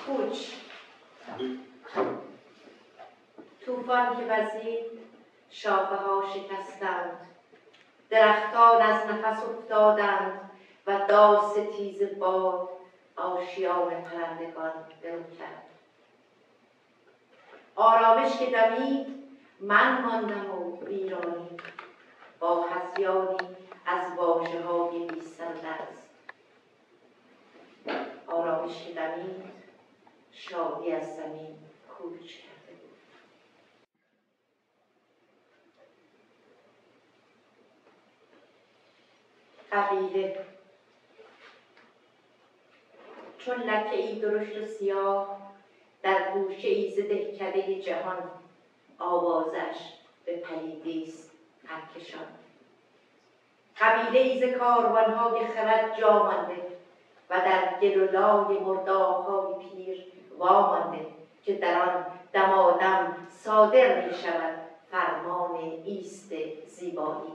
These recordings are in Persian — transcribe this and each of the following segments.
کوچ. طوفان که وزید شاخه ها شکستند، درختان از نفس افتادند و داس تیز باد آشیان پرندگان گرو کرد. آرامش که دمید من ماندم و ویرانی، با هذیانی از واژه‌های بی سردست. آرامش که دمید شادی از زمین کوچ کرده بود. قبیله چون لکه ای درشت و سیاه در گوشه ای ز دهکده جهان، آوازش به پلیدی است قدکشان. قبیله ای ز کاروان‌های خرد جا مانده و در گل و لای مرداب‌های پیر وامانده، که در آن دمادم صادر می شود فرمان ایست زیبایی.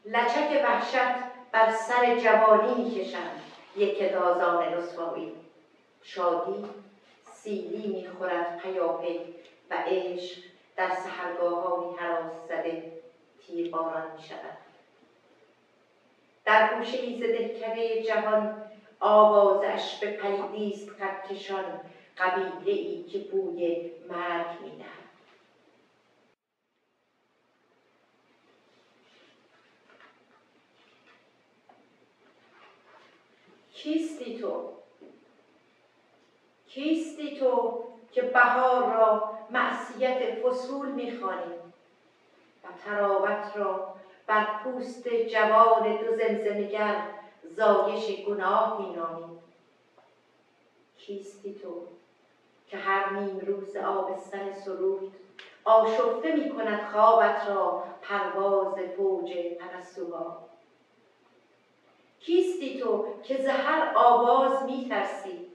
لچک وحشت بر سر جوانی کشند یک تازان رسوایی. شادی سیلی می خورد پیاپی و عشق در سحرگاهانی هراس زده تیرباران می شود. در گوشه ای ز دهکده جهان آوازش به پلیدی است قدکشان. قبیله ای که بوی مرگ می دهد. کیستی تو؟ کیستی تو که بهار را معصیت فصول می‌خوانی و طراوت را بر پوست جوان دو زمزمه‌گر زایش گناه می‌نامی؟ کیستی تو که هر نیم روز آبستن سرود آشفته می‌کند خوابت را پرواز فوج پرستوها؟ کیستی تو که ز هر آواز می‌ترسی،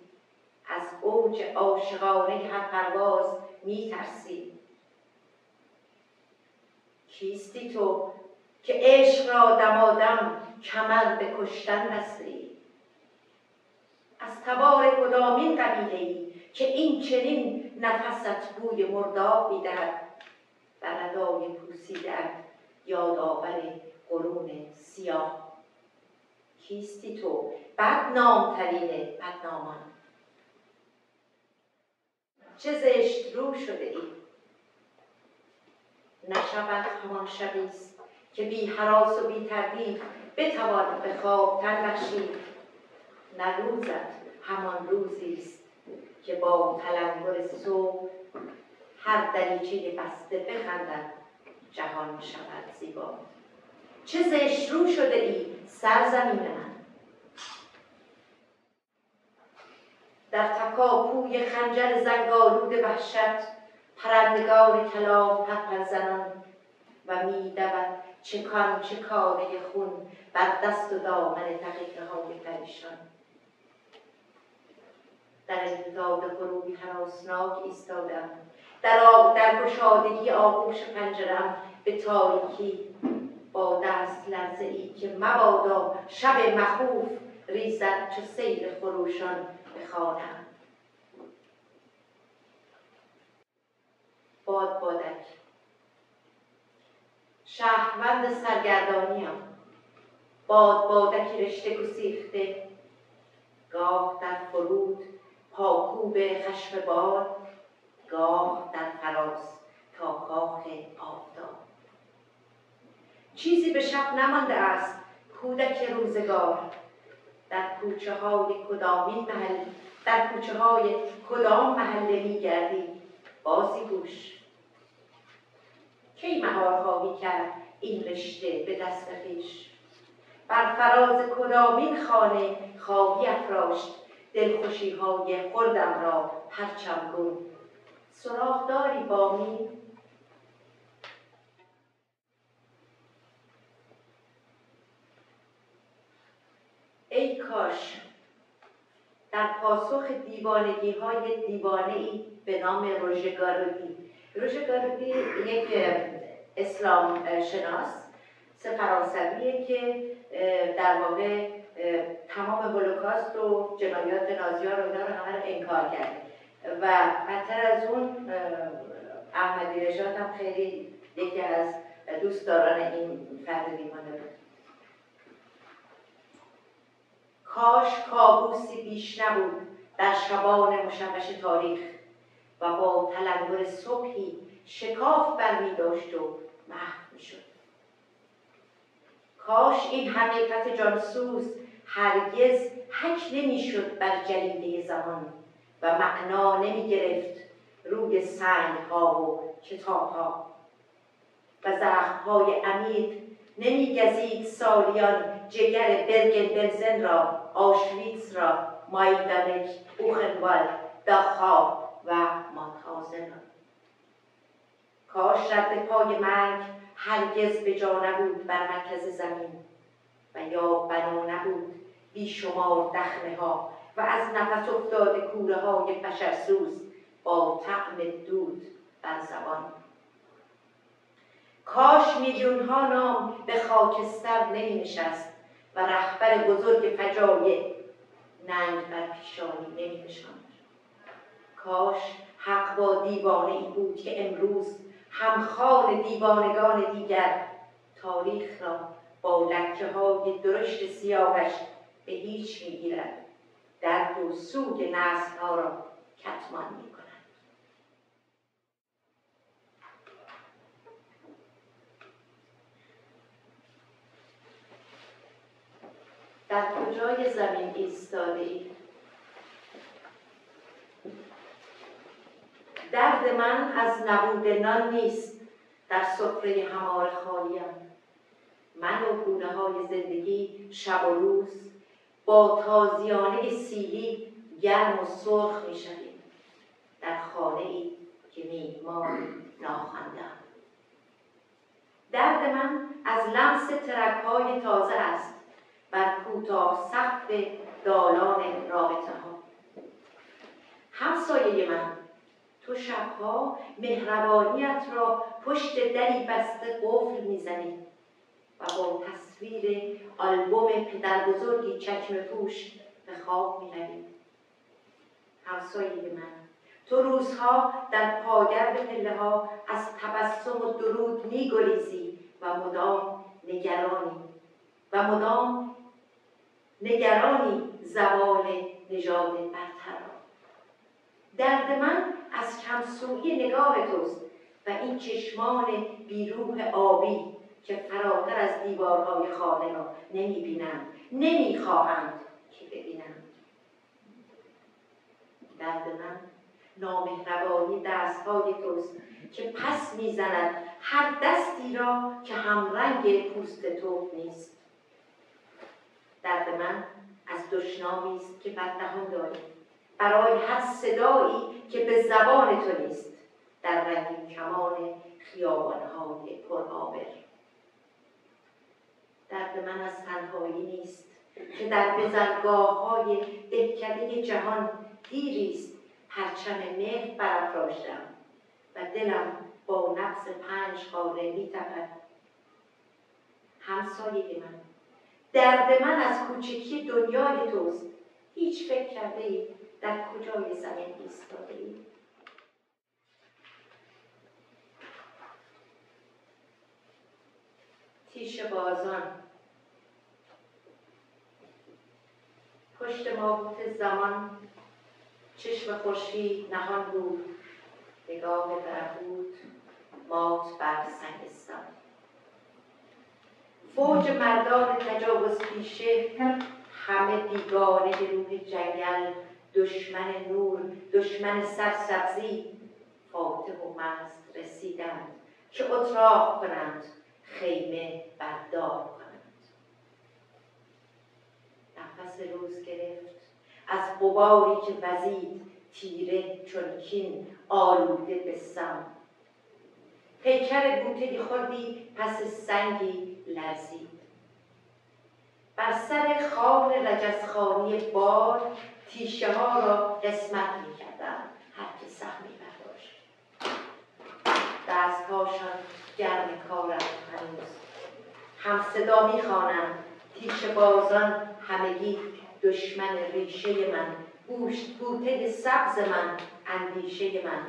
از اوج عاشقانه هر پرواز می‌ترسی؟ کیستی تو که عشق را دمادم کمر به کشتن بستی؟ از تبار کدامین قبیله‌ای که این چنین نفست بوی مرداب می‌دهد و ردای پوسیده‌ات یادآور قرون سیاه؟ کیستی تو بدنام‌ترین بدنامان؟ چه زشت رو شده ای؟ نه شبت همان شبی است که بی هراس و بی تردید بتوان به خواب تن بخشید. نه روزت همان روزی است که با تلنگر صبح هر دریچه بسته بخندد جهان شود زیبا. چه زشت رو شده ای سرزمین من؟ در تکاپوی خنجر زنگالود وحشت پرندگان کلام پرپر زنان و می‌دود چکان چکانه خون بر دست و دامن دقیقه‌های پریشان. در امتداد غروبی هراسناک ایستادم، در گشادگی آغوش پنجره‌ام به تاریکی با دست لرزه‌ای که مبادا شب مخوف ریزد چو سیل خروشان به خانه‌ام. بادبادک شهروند سرگردانیم، بادبادکی رشته گسیخته، گاه در فرود پاکوب خشم باد، گاه در فراز تا کاخ آفتاب. چیزی به شب نمانده است کودک روزگار، در کوچه های کدام محله می‌گردی بازی گوش؟ کی مهار خواهی کرد این رشته به دست خویش؟ بر فراز کدامین خانه خواهی افراشت دلخوشی‌های خردم را پرچم گون؟ سراغ داری بامی؟ ای کاش در پاسخ دیوانگی‌های دیوانه‌ای به نام روژه گارودی یک اسلام شناس فرانسویه که در واقع تمام هولوکاست و جنایات نازی‌ها رو اینا رو همه رو انکار کرده و بدتر از اون احمدی نژاد هم خیلی یکی از دوستداران این فرد دیوانه بود. کاش کابوسی بیش نبود در شبان مشوش تاریخ و با تلنگر صبحی شکاف برمی داشت و محو می شد. کاش این حقیقت جانسوز هرگز حک نمی شد بر جریده زمان و معنا نمی گرفت روی سنگ ها و کتاب ها و زخم های عمیق نمی گزید سالیان جگر برگن بلزن را، آشویتز را، مایدانک، بوخنوالد، داخاو و ماتهاوزن را. کاش رد پای مرگ هرگز به جا نبود بر مرکز زمین و یا بنا نبود بیشمار دخمه ها و از نفس افتاده کوره های بشرسوز با طعم دود بر زبان. کاش میلیون ها نام به خاکستر نمی نشست و رهبر بزرگ فجایع ننگ بر پیشانی نمی نشاند. کاش حق با دیوانه ای بود که امروز همخوان دیوانگان دیگر تاریخ را با لکه های درشت سیاهش به هیچ می گیرد، درد و سوگ نسل ها را کتمان می کند. در کجای زمین ایستاده ای؟ درد من از نبود نان نیست در سفره همار خالیم. من و گونه های زندگی شب و روز با تازیانه سیلی گرم و سرخ می شویم در خانه ای که میهمان ناخوانده‌ام. درد من از لمس ترک های تازه است بر کوتاه سقف دالان رابطه ها. همسایه من، تو شبها مهربانیت را پشت دری بسته قفل میزنی و با تصویر آلبوم پدر بزرگی چکمه پوش به خواب میروی. همسایه من، تو روزها در پاگرد پله ها از تبسم و درود میگریزی و مدام نگرانی زوال نژاد برتر را. درد من از کمسویی نگاه توست و این چشمان بیروح آبی که فراتر از دیوارهای خانه را نمی‌بینند، نمی‌خواهند که ببینند. درد من نامهربانی دستهای توست که پس میزند هر دستی را که همرنگ پوست تو نیست. درد من از دشنامی است که بر دهان داری برای هر صدایی که به زبان تو نیست در رنگین کمان خیابان‌های پرآبر. درد من از تنهایی نیست که در گذرگاه‌های دهکده جهان دیریست پرچم مهر برافراشتم و دلم با نبض 5 خانه می‌تپد. همسایه من، درد من از کوچکی دنیای توست. هیچ فکر کرده ای در کجای زمین ایستاده ای؟ تیشه بازان، پشت مابوت زمان چشم خورشید نهان بود، نگاه برهوت مات بر سنگستان. فوج مردان تجاوز پیشه همه بیگانه روح جنگل، دشمن نور، دشمن سرسبزی، فاتح و مست رسیدند که اتراق کنند، خیمه بردار کنند. نفس روز گرفت از غباری که وزید تیره چون کین آلوده به سم. پیکر بوته خوردی پس سنگی لرزید. بر سر خوان رجزخانی باد تیشه ها را قسمت می کردن هر که سهمی برداشت. دستهاشان گرم کارند هنوز، هم صدا می خوانند تیشه بازان همگی دشمن ریشه من، بوته سبز من اندیشه من،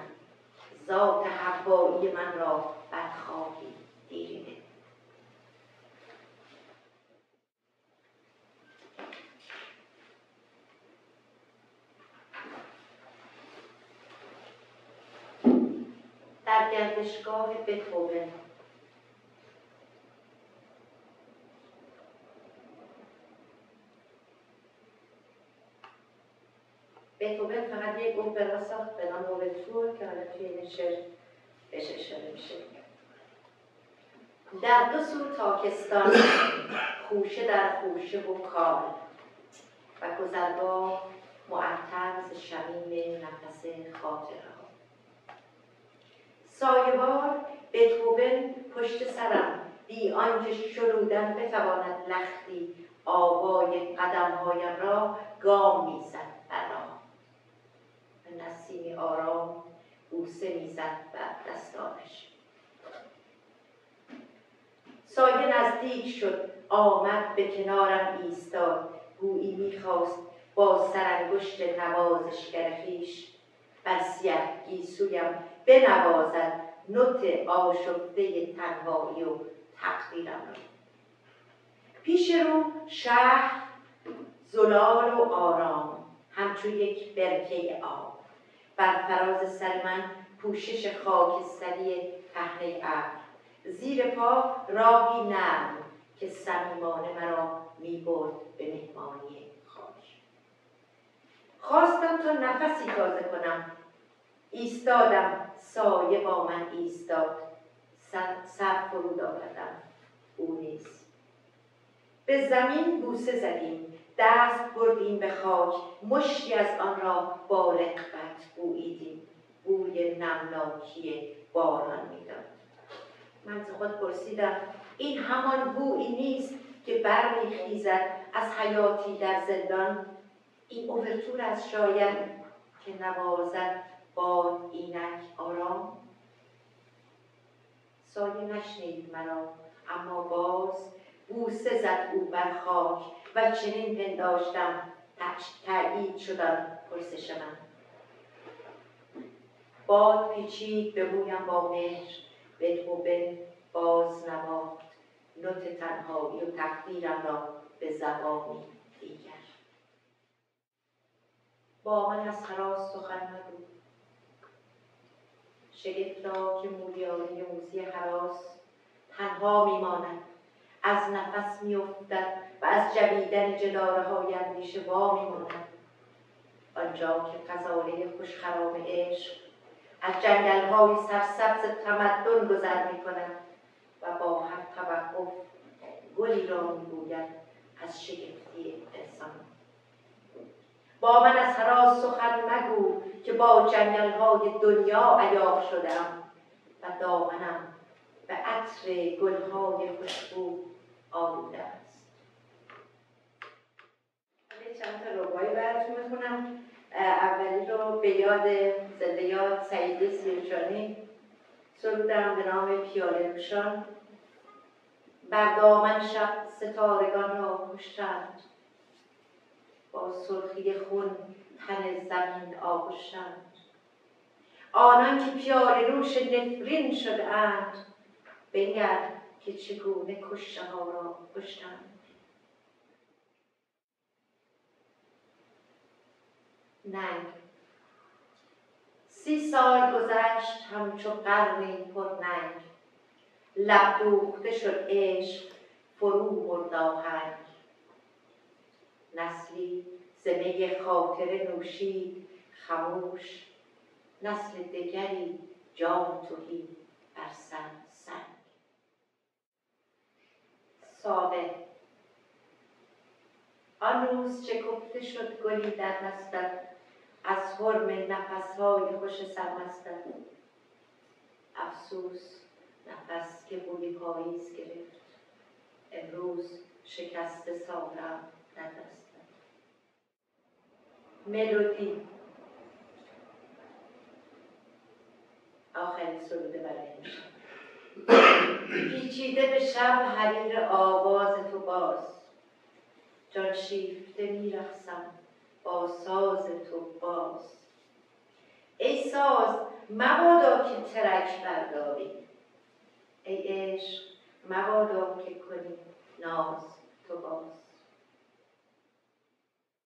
ذات حوایی من را بدخواهی دیرینه. در گردشگاه بتهوون. بتهوون فقط یک اپرا ساخت به نام اوورتور که حالا توی این شعر بهش اشاره میشه. در دو سو تاکستان، خوشه در خوشه و کار و گذرگاه معطر ز شمیم نفس خاطره ها. سایه‌وار بتهوون پشت سرم، بی آنکه شنودن بتواند لختی آوای قدم‌هایم را گام میزد بر راه. و نسیمی آرام بوسه میزد بر دستانش. سایه نزدیک شد، آمد به کنارم ایستاد، گویی میخواست با سرانگشت نوازشگر خویش بر سیه گیسویم بنوازد نوت آشفته تنهایی و تقدیرم را. پیش رو شهر زلال و آرام همچون یک برکه آب، بر فراز سر من پوشش خاکستری پهنه ابر، زیر پا راهی نرم که صمیمانه مرا می‌برد به مهمانی خاک. خواستم تا نفسی تازه کنم، ایستادم، سایه با من ایستاد، سر فرود آوردم، او نیز. به زمین بوسه زدیم، دست بردیم به خاک، مشتی از آن را با رغبت بوییدیم، بوی نمناکی باران میداد. من ز خود پرسیدم این همان بویی نیست که برمیخیزد از حیاتی در زندان؟ این اوورتور از شاید که نوازد باد اینک آرام؟ سایه نشنید مرا، اما باز بوسه زد او بر خاک و چنین پنداشتم تأیید شد آن پرسش من. باد پیچید به مویم با مهر، بتهوون باز نواخت نوت تنهایی و تقدیرم را به زبانی دیگر. با من از هراس سخن مگو، شگفت را که مولیانه موزی هراس تنها میماند، از نفس میافتد و از جویدن جداره‌های اندیشه وا میماند. آنجا که غزاله خوشخرام عشق از جنگل‌های سرسبز تمدن گذر می‌کند و با هر توقف گلی را می‌گوید از شگفتی انسان. با من از هراس سخن مگو که با جنگل‌های دنیا عیار شدم و دامنم به عطر گل‌های خوشبو آلوده است. چند تا رباعی براتون می‌خونم. اولی رو به یاد زنده یاد سعیدی سیرجانی سرودم به نام پیاله نوشان. بر دامن شب ستارگان را کشتند، با سرخی خون تن زمین آغشتند. آنان که پیاله نوش نفرین شده‌اند، بنگر که چگونه کشته ها را کشتند. ننگ. 30 سال گذشت همچو قرنی پرننگ، لب دوخته شد عشق فرو مرد آهنگ. نسلی ز می خاطره نوشید خموش، نسل دگری جام تهی بر سر سنگ. ساقه. آن روز چه گفته شد گلی در دستت، از حرم نفس‌های خوش سرمستت. افسوس نفس که بوی پاییز گرفت، امروز شکسته ساغرم در دستت. ملودی. آخرین سروده برای امشب. پیچیده به شب حریر آواز تو باز، جان شیفته می‌رقصم با ساز تو باز. ای ساز مبادا که ترک برداری، ای عشق مبادا که کنی ناز تو باز.